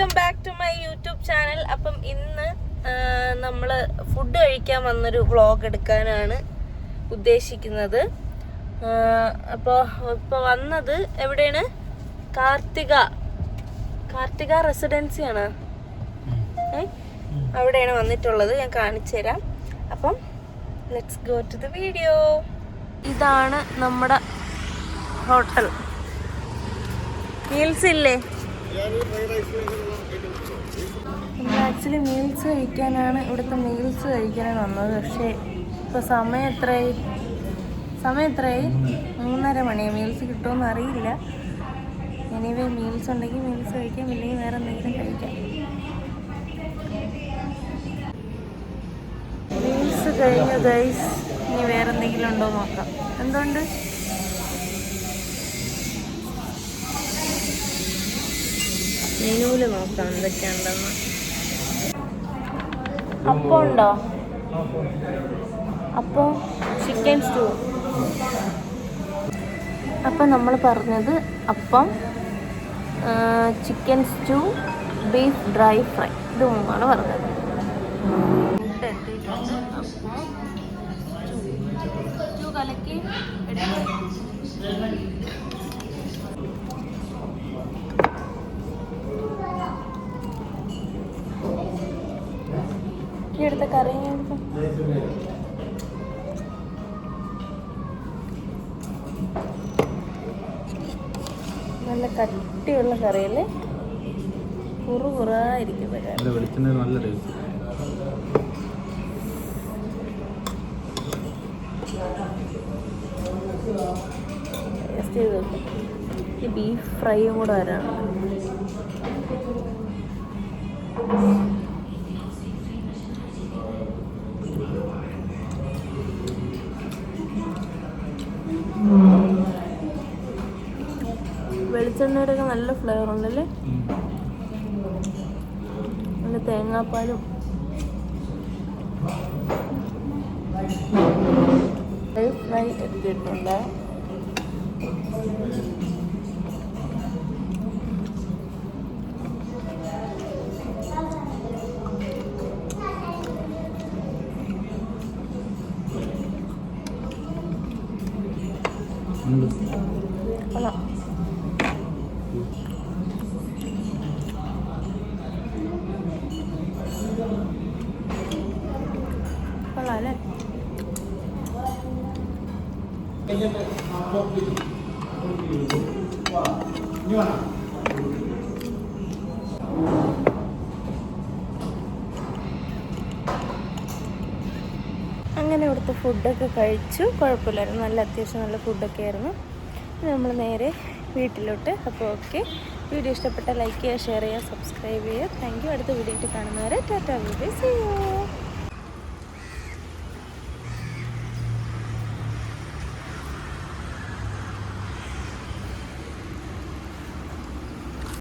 Welcome back to my YouTube channel. അപ്പം ഇന്ന് നമ്മൾ ഫുഡ് കഴിക്കാൻ വന്നൊരു വ്ളോഗ് എടുക്കാനാണ് ഉദ്ദേശിക്കുന്നത്. അപ്പോൾ ഇപ്പോൾ വന്നത് എവിടെയാണ്? കാർത്തിക റെസിഡൻസിയാണ്. അവിടെയാണ് വന്നിട്ടുള്ളത്. ഞാൻ കാണിച്ചു തരാം. അപ്പം let's go to the video. ഇതാണ് നമ്മുടെ ഹോട്ടൽ. മീൽസ് ഇല്ലേ? നമ്മൾ ആക്ച്വലി മീൽസ് കഴിക്കാനാണ്, ഇവിടുത്തെ മീൽസ് കഴിക്കാനാണ് വന്നത്. പക്ഷേ ഇപ്പോൾ സമയം എത്രയായി? 3:30 മണി. മീൽസ് കിട്ടുമെന്ന് അറിയില്ല. എനിവേ മീൽസ് ഉണ്ടെങ്കിൽ മീൽസ് കഴിക്കാം, ഇല്ലെങ്കിൽ വേറെ എന്തെങ്കിലും കഴിക്കാം. മീൽസ് കഴിഞ്ഞു ഗൈസ്. ഇനി വേറെ എന്തെങ്കിലും ഉണ്ടോ നോക്കാം. എന്തുകൊണ്ട്? മെനുവിൽ നോക്കാം എന്തൊക്കെയുണ്ടെന്ന്. അപ്പം ഉണ്ടോ? അപ്പോൾ ചിക്കൻ സ്റ്റൂ. അപ്പം നമ്മൾ പറഞ്ഞത് അപ്പം, chicken stew, beef dry fry, ഇത് മൂന്നാണ് പറഞ്ഞത്. ഫുഡ് എത്തിയിട്ടുണ്ട്. അപ്പോൾ സ്റ്റൂ കലക്കി എടുത്ത കറി നല്ല കട്ടിയുള്ള കറിയല്ലേ, കുറുകുറായിരിക്കുന്ന കറി. ടേസ്റ്റ് ചെയ്ത് നോക്കാം. ഈ ബീഫ് ഫ്രൈയും കൂടെ വരാണ്. വെളിച്ചെണ്ണയുടെ ഒക്കെ നല്ല ഫ്ലേവർ ഉണ്ടല്ലേ. നല്ല തേങ്ങാപ്പാലും ഫ്രൈ എത്തിയിട്ടുണ്ട്. കൊള്ളാല്ലേ? അങ്ങനെ ഇവിടുത്തെ ഫുഡൊക്കെ കഴിച്ചു. കുഴപ്പമില്ലായിരുന്നു. നല്ല അത്യാവശ്യം നല്ല ഫുഡൊക്കെ ആയിരുന്നു. നമ്മൾ നേരെ വീട്ടിലോട്ട്. അപ്പോൾ ഓക്കെ, വീഡിയോ ഇഷ്ടപ്പെട്ടാൽ ലൈക്ക് ചെയ്യുക, ഷെയർ ചെയ്യുക, സബ്സ്ക്രൈബ് ചെയ്യുക. Thank you. അടുത്ത വീഡിയോ ആയിട്ട് കാണുന്നവരെ tata, bye bye, see U.